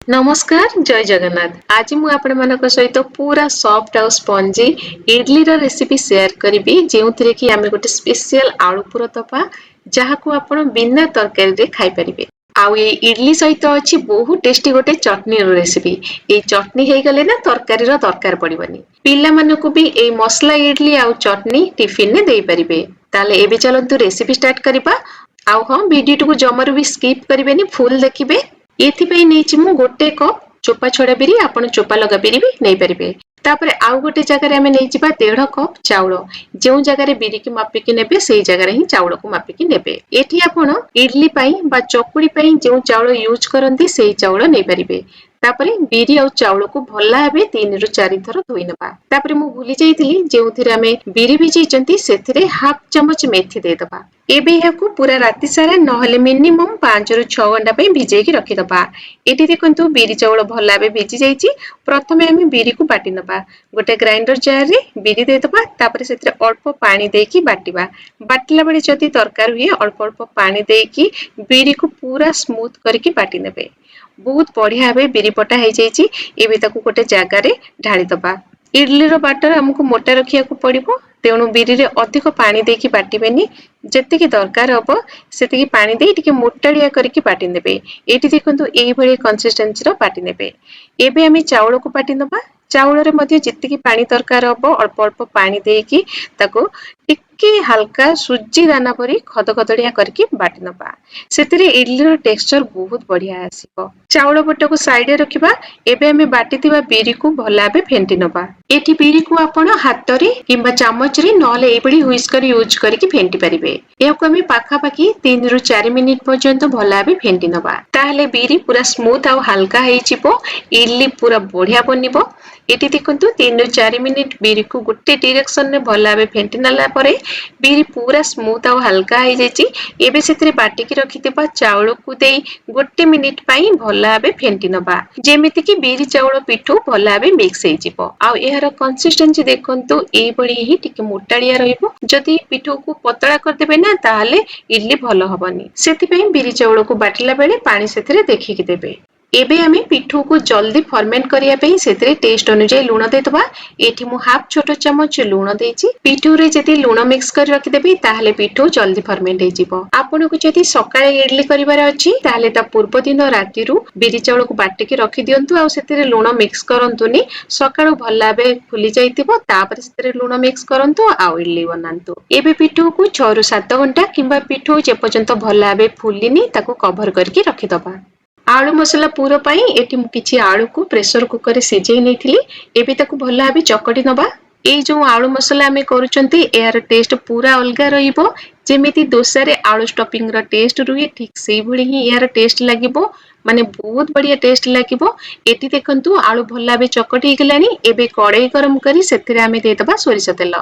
नमस्कार जय जगन्नाथ। आज मु आपण मानक सहित पूरा सॉफ्ट और स्पंजी इडली रो रेसिपी शेयर करिबी जेउथिरे कि आमे गोटे स्पेशल आलू पुर तपा जहाको आपण बिना तरकारी रे खाइ परिबे। आउ ए इडली सहित अछि बहुत टेस्टी गोटे चटनी रो रेसिपी। ए चटनी हे गले ना तरकारी रो दरकार पड़िबनी। पिल्ला मानको भी ए मसला इडली आउ चटनी टिफिन ने देई परिबे। ताले एबे चलंतु रेसिपी स्टार्ट करिबा। आउ हम वीडियो को जमर भी स्किप करिबेनी फुल देखिबे। एथिपाई नेछि मु गोटे कप चोपा छोड़ा बिरी आपण चोपा लगा बिरी भी नै परिबे। तापरे आउ गोटे जगह आमे नै जिबा 1.5 कप चाउल जेउ जगह बिरी की मापी की नेबे सेही जगह ही चाउल को मापी की नेबे। एठी आपण इडली पई बा चकुड़ी पई जेउ चाउल यूज करंती सेही चाउल नै परिबे। तापरे बिरी और चाउल को भल्ला हेबे 3 रु 4 थर धोई नबा। तापरे मु भूली जाईतिली जेउथिरे आमे बिरी भिजै चंती सेथिरे हाफ चमच मेथी दे दबा। एबे याकू पूरा राति सारा नहले मिनिमम 5 रु 6 घंटा पे भिजै की रखि दबा। एठी देखंतु बिरी चाउल भल्ला बे भिजि जाईची। प्रथमे आमे बिरी को बाटी नबा। गोटे ग्राइंडर जार रे बिरी दे दबा तापरे सेथिरे अल्प पानी देकी बाटिबा। बाटला बेले जदी तरकार हुए अल्प अल्प पानी देकी बिरी को पूरा स्मूथ करके बाटी नेबे। बहुत बढ़िया बे बिरी पटा हे जाईची। एबे ताकू गोटे जागा रे ढाळी दबा। इडली रो बैटर हमकु मोटा रखिया को पड़िबो तेणु बिरी रे अधिक पानी देकी बाटिबेनी। जेतिकी दरकार हबो सेतिकी पानी देई टिके मोटालिया करके बाटी नेबे। एठी देखंतु एई भली कंसिस्टेंसी रो बाटी नेबे। एबे आमी चाउल को बाटी नबा। चाउल रे मध्ये जेतिकी पानी दरकार हबो अल्प अल्प पानी देकी ताको टिके हल्का सुजी दाना परी खदखदड़िया करके बाटी नबा। सेतिरे इडली रो टेक्सचर बहुत बढ़िया आसीबो। चाउल बटा को साइड रे रखिबा। एबे आमी बाटीतिबा बिरी को भलाबे फेंटी नबा। एठी बिरी को आपण हाथ रे किबा चामच रे नले एबडी व्हिस्कर यूज करके फेंटी परिबे। याको आमी पाखा पाखी 3 रु 4 मिनिट पर्यंत भलाबे फेंटी नबा। ताहले बिरी पूरा स्मूथ और हल्का हेई जिवो। इडली पूरा बढ़िया बनिबो। एठी देखंतु 3 रु 4 मिनिट बिरी को गुटे डायरेक्शन रे भलाबे फेंटी नला परे बिरी पूरा स्मूथ और हल्का हेई जाईची। एबे सेतिरे बाटी की रखितिबा चाउल को देई गोटे मिनिट पई भलाबे फेंटी नबा। जेमिति कि बिरी चाउल पिठू भलाबे मिक्स हेई जिवो। आ एहार कंसिस्टेंसी देखंतु एई बडी ही टिके मोटालिया रहिबो। जदी पिठू को पतला कर देबे ना ताहले इडली भलो हबनी। सेति पई बिरी चाउल को बाटिला बेले पानी सेतिरे देखि कि देबे। एबे आमी पिठू को जल्दी फर्मेंट करिया पई सेतिरे टेस्ट अनुसार लूण दे दबा। एठी मु हाफ छोटो चमच लूण देइची। पिठू रे जदी लूण मिक्स कर रखि देबे ताहले पिठू जल्दी फर्मेंट हेई जिवो। आपन को जदी सकाळे इडली करिवार अछि ताहले ता पूर्व दिन राति रु बिरी चाउल को बाटी के रखि दियंतु आ सेतिरे लूण मिक्स करंतुनी। सकाळु भलाबे फुली जाइतिबो तापरे सेतिरे लूण मिक्स करंतु आ इडली बनांतु। एबे पिठू को 6 रु 7 घंटा किबा पिठू जे पर्यंत भलाबे फुलिनी ताको कवर करके रखि दबा। आलू मसला पूरा पाई एठी मु किछि आलू को प्रेशर कुकर रे सिझेई नेथिली। एबे ताको भलाबे चकटी नबा। ए जो आलू मसला हमें करूचंती एयार टेस्ट पूरा अलगा रहिबो। जेमिति डोसा रे आलू स्टफिंग रो टेस्ट रुहे ठीक सेही भली ही एयार टेस्ट लागिबो। माने बहुत बढ़िया टेस्ट लागिबो। एठी देखंतु आलू भलाबे चकटी गलानी। एबे कड़ाई गरम करी सेथिरे आमे दे दबा सोरिष तेल।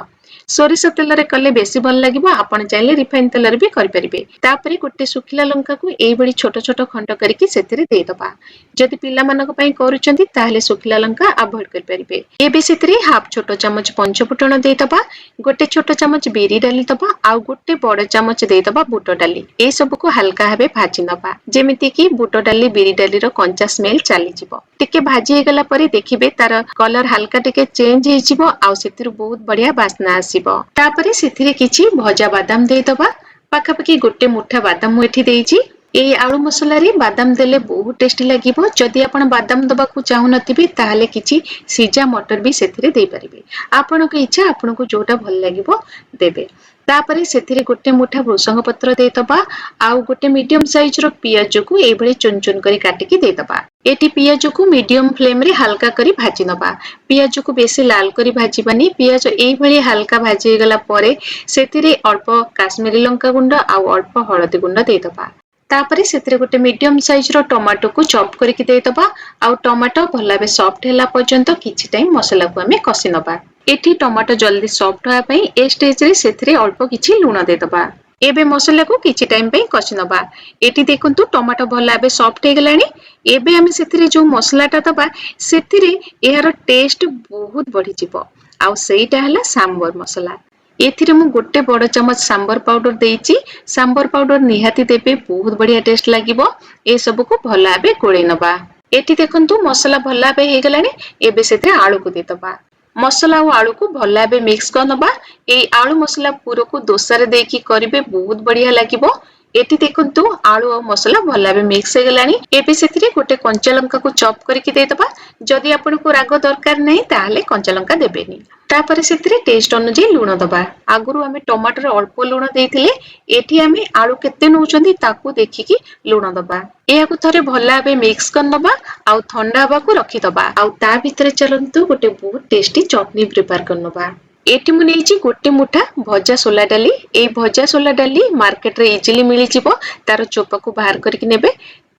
सोरिष तेल रे कले बेसी भल लागिबो। आपण चाहिले रिफाइन तेल रे भी करि परिबे। तापरे गोटे सुखिला लंका को एई भली छोट छोट खंड करिकि सेथिरे दे दबा। जदि पिल्ला मानक पई करूचंती ताहले सुखिला लंका अवॉइड कर परिबे। एबे सेथिरे हाफ छोट चमच पंचफुटण दे दबा। गोटे छोट चमच बिरी डाली दबा आ गोटे बड़ चमच दे दबा बुट डाली। ए सब को हल्का हबे भाजी नबा। जेमिति कि बुट डाली बिरी डाली रो कंचा स्मेल चली जिवो। टिके भाजी हे गला परे देखिबे तार कलर हल्का टिके चेंज हे जिवो आ सेथिरु बहुत बढ़िया बास्ना आसीबो। तापरे सेथिरे किछि भजा बादाम दे दबा। पाखा पाखी गोटे मुठा बादाम मु एठी देइची। ए आलू मसला रे बादाम देले बहुत टेस्टी लागिबो। जदि आपण बादाम दबा को चाहू नथिबे ताहले किछि सिजा मटर भी सेथिरे देई परिबे। आपण को इच्छा आपण को जोटा भल लागिबो देबे। तापरे सेथिरे गोटे मुठा भृसंग पत्र दे दबा आ गोटे मीडियम साइज रो पियाज को ए भली चुन चुन करी काटि के दे दबा। एटी पियाज को मीडियम फ्लेम रे हल्का करी भाजी नबा। पियाज को बेसी लाल करी भाजीबानी। पियाज ए भली हल्का भाजी गला परे सेथिरे अल्प काश्मीरी लंका गुंड आ अल्प हळदी गुंड दे दबा। तापरे सेतिरे गोटे मीडियम साइज रो टमाटो को चॉप करके दे दबा। आ टमाटो भलाबे सॉफ्ट हैला पर्यंत किछि टाइम मसला को हमें कसी नबा। एठी टमाटो जल्दी सॉफ्ट होया पई ए स्टेज रे सेतिरे अल्प किछि लूण दे दबा। एबे मसला को किछि टाइम पई कसी नबा। एठी देखंतु टमाटो भलाबे सॉफ्ट हे गलानी। एबे हमें सेतिरे जो मसलाटा दबा सेतिरे एहार टेस्ट बहुत बढ़ी जिवो। आ सेईटा हला सांबर मसला। एथिरे मु गोटे बड़ चमच सांबर पाउडर देइची। सांबर पाउडर निहाती देबे बहुत बढ़िया टेस्ट लागिबो। ए सब को भलाबे गोळै नबा। एठी देखंतु मसला भल्ला बे हे गलानी एबे सेते आलू को देतबा मसला और आलू को भल्ला बे मिक्स करनबा ए आलू मसला पूरा को दोसारे देकी करिवे बहुत बढ़िया लागिबो एठी देखंतु आलू और मसला भल्ला बे मिक्स हे गलानी एबे सेथिरे गोटे कंचा लंका को चॉप करके देतबा जदि आपनको राग दरकार नै ताले कंचा लंका देबेनी तापर सेथिरे टेस्ट अनुसार लूण दबा आगुरु आमे टमाटर रे अल्प लूण देइथिले एठी आमे आलू केते नउचंदी ताकू देखिकी लूण दबा एहाकु थरे भल्ला बे मिक्स करनबा आउ ठंडा हबा को रखि दबा आउ ता भितरे चलंतु गोटे बहुत टेस्टी चटनी प्रिपेयर करनबा एठी मु नेइची गोटे मुठा भजा सोला डाली ए भजा सोला डाली मार्केट रे इजिली मिली जिवो तार चोपा को बाहर करके नेबे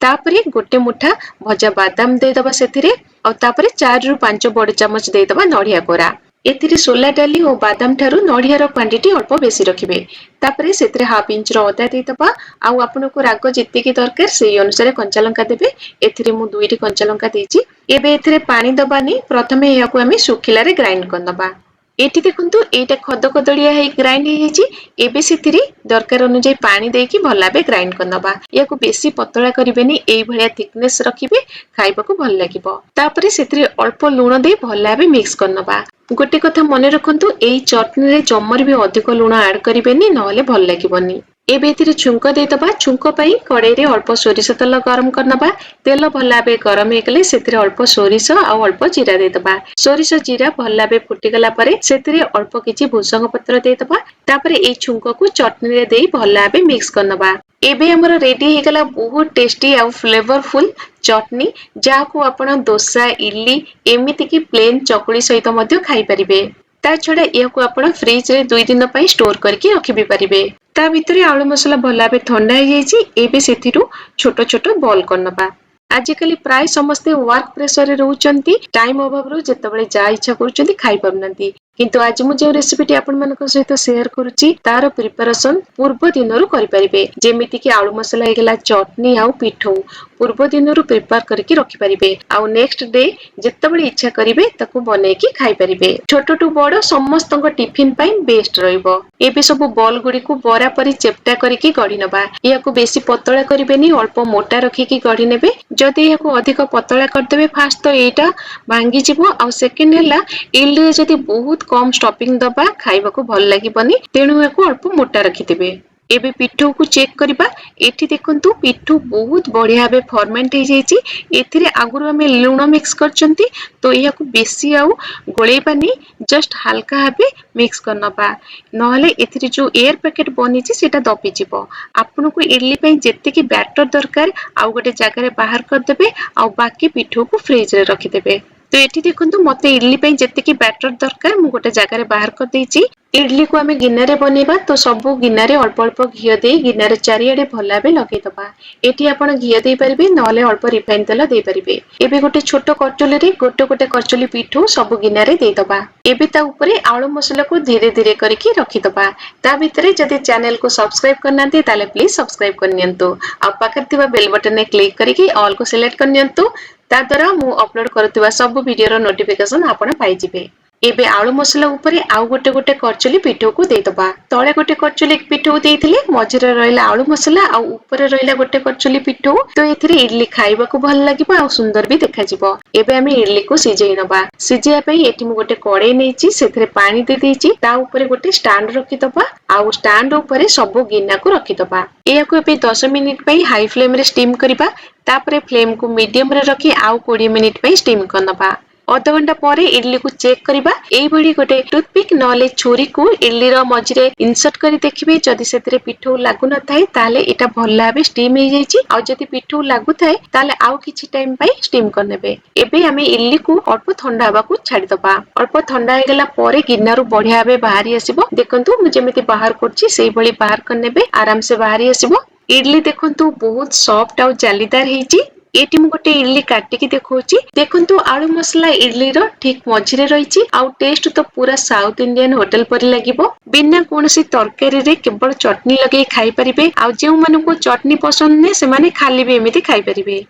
तापरे गोटे मुठा भजा बादाम दे दबा सेथिरे आ तापरे 4 रु 5 बड़ चम्मच दे दबा नडिया कोरा एथिरे सोला डाली और बादाम ठारू नडियार क्वांटिटी अल्प बेसी रखिबे तापरे सेथिरे हाफ इंच रो अदा दे दबा आ आपनको राग जित्तिकी दरकार सेही अनुसार कंचा लंका देबे एथिरे मु 2टी कंचा लंका देइची एबे एथिरे पानी दबानी प्रथमे याकू आमे सुखिला रे ग्राइंड करनबा एठी देखंतु एटा खद कदड़िया हे ग्राइंड हे जी एबे सेथिरे दरकार अनुसार पानी देकी भल्लाबे ग्राइंड करनबा याकू बेसी पतला करिवेनी एई भलिया थिकनेस रखिबे खाइबा को भल लागिबो तापरे सेथिरे अल्प लूण दे भल्लाबे मिक्स करनबा गोटे कथा मने रखंतु एई चटनी रे जम्मर भी अधिक लूण ऐड करिवेनी नहले भल लागिबोनी एबे एथिरे छुंक दे दबा छुंक पई कड़ाई रे अल्प सोरिष तेल गरम करनबा तेल भल्लाबे गरम हेकले सेथिरे अल्प सोरिष आ अल्प जीरा दे दबा सोरिष जीरा भल्लाबे फुटी गला परे सेथिरे अल्प किछि भुसंग पत्र दे दबा तापरे ए छुंक को चटनी रे देई भल्लाबे मिक्स करनबा एबे हमर रेडी हे गला बहुत टेस्टी आ फ्लेवरफुल चटनी जाको आपण डोसा इडली एमिति की प्लेन चकुली सहित मध्य खाई परिबे ता छडा याकू आपण फ्रिज रे 2 दिन पई स्टोर करके रखि भी परिबे ता भितरे आलू मसला भल्लाबे ठंडा हे जाईची एबे सेथिरु छोटो छोटो बॉल करनबा आजिकली प्राय समस्ते वर्क प्रेशर रे रहउचंती टाइम अभाव रो जेतबेले जा इच्छा करूचंती खाई परनंती किंतु आज मु जे रेसिपीटी आपण मानक सहित शेयर करूची तार प्रिपरेशन पूर्व दिनरु करि परिबे जेमिति कि आलू मसला हे गेला चटनी आउ पिठौ पूर्व दिनरु प्रिपेयर करके रखि परिबे आउ नेक्स्ट डे जेतबेले इच्छा करिवे ताकू बनै कि खाई परिबे छोटो टू बड़ समस्तक टिफिन पई बेस्ट रहइबो एबे सब बॉल गुडी को बरा परी चेप्टा करके गढी नबा याकू बेसी पतला करिवेनी अल्प मोटा रखिकी गढी नेबे जदि याकू अधिक पतला कर देबे फास्ट तो एटा भांगी जिवो आ सेकंड हैला इल्ली जदि बहुत कम स्टफिंग दबा खाइबा को भल लागिबनी तेणु याकू अल्प मोटा रखिथिबे एबे पिठौ को चेक करिबा एठी देखंतु पिठौ बहुत बढ़िया बे फॉर्मेंट हे जाईची एथिरे आगुरु हमें लूण मिक्स करचंती तो याकू बेसी आउ गोळेबानी जस्ट हल्का हबे मिक्स करनबा नहले एथिरे जो एयर पैकेट बनिची सेटा दबी जिवो आपनको इडली पई जेते की बैटर दरकार आउ गोटे जगह रे बाहर कर देबे आउ बाकी पिठौ को फ्रिज रे रखि देबे तो एठी देखंतु मते इडली पई जेते की बैटर दरकार मु गोटे जगह रे बाहर कर देइची इडली को आमे गिन्ना रे बनेबा तो सबु गिन्ना रे अल्प अल्प घियो दे गिन्ना रे चारियाडे भलाबे लगेई दबा एठी आपण घियो देई परिबे नले अल्प रिफाइन तेल देई परिबे एबे गोटे छोटो करचुली रे गोटे करचुली पिठौ सबु गिन्ना रे देई दबा एबे ता ऊपरे आलू मसला को धीरे धीरे करके रखि दबा ता भितरे जदि चैनल को सब्सक्राइब करनांती ताले प्लीज सब्सक्राइब करनियंतु आ पाखर थिबा बेल बटन ने क्लिक करके ऑल को सिलेक्ट करनियंतु ता द्वारा मु अपलोड करथिबा सब वीडियो रो नोटिफिकेशन आपण पाई जिवे एबे आलू मसला ऊपरे आउ गोटे गोटे करचुली पिठौ को देई दबा तळे गोटे करचुली पिठौ देइथिले मझिरे रहला आलू मसला आ ऊपरे रहला गोटे करचुली पिठौ तो एथिरे इडली खाइबा को भल लागिबो आ सुंदर भी देखा जिवो एबे हमें इडली को सिजेई नबा सिजिया पई एठी मु गोटे कड़ाई नेची सेथिरे पानी दे देइची ता ऊपरे गोटे स्टैंड रखि दबा आ स्टैंड ऊपरे सब गिन्ना को रखि दबा एयाको एबे 10 मिनिट पई हाई फ्लेम रे स्टीम करिबा तापरे फ्लेम को मीडियम रे रखि आ 20 मिनिट पई स्टीम करनबा आधा घंटा परे इडली को चेक करिबा एई भडी गोटे टूथपिक नले छुरी को इडली रो मझिरे इंसर्ट करी देखिबे जदि सेतरे पिठौ लागु न थाए ताले एटा भल्लाबे स्टीम हे जाईची आ जदि पिठौ लागु थाए ताले आउ किछि टाइम पई स्टीम करनेबे एबे हमें इडली को अल्प ठंडा हबा को छाडी दबा अल्प ठंडा हे गेला परे गिन्नारू बढ़िया बे बाहरी आसीबो देखंतु मु जेमिति बाहर करछि सेई भली बाहर करनेबे आराम से बाहरी आसीबो इडली देखंतु बहुत सॉफ्ट आ जालीदार हेची एटी मु गोटे इडली काटिकी देखौची देखंतु आलू मसला इडली रो ठीक मझिरे रहिची आ टेस्ट तो पूरा साउथ इंडियन होटल पर लागिबो बिना कोनसी तरकारी रे केवल चटनी लगे खाई परिबे आ जे माने को चटनी पसंद ने से माने खाली भी एमिति खाई परिबे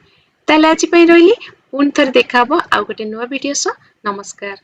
ताले आज पई रहिली पुन थर देखाबो आ गोटे नवा वीडियो सो नमस्कार।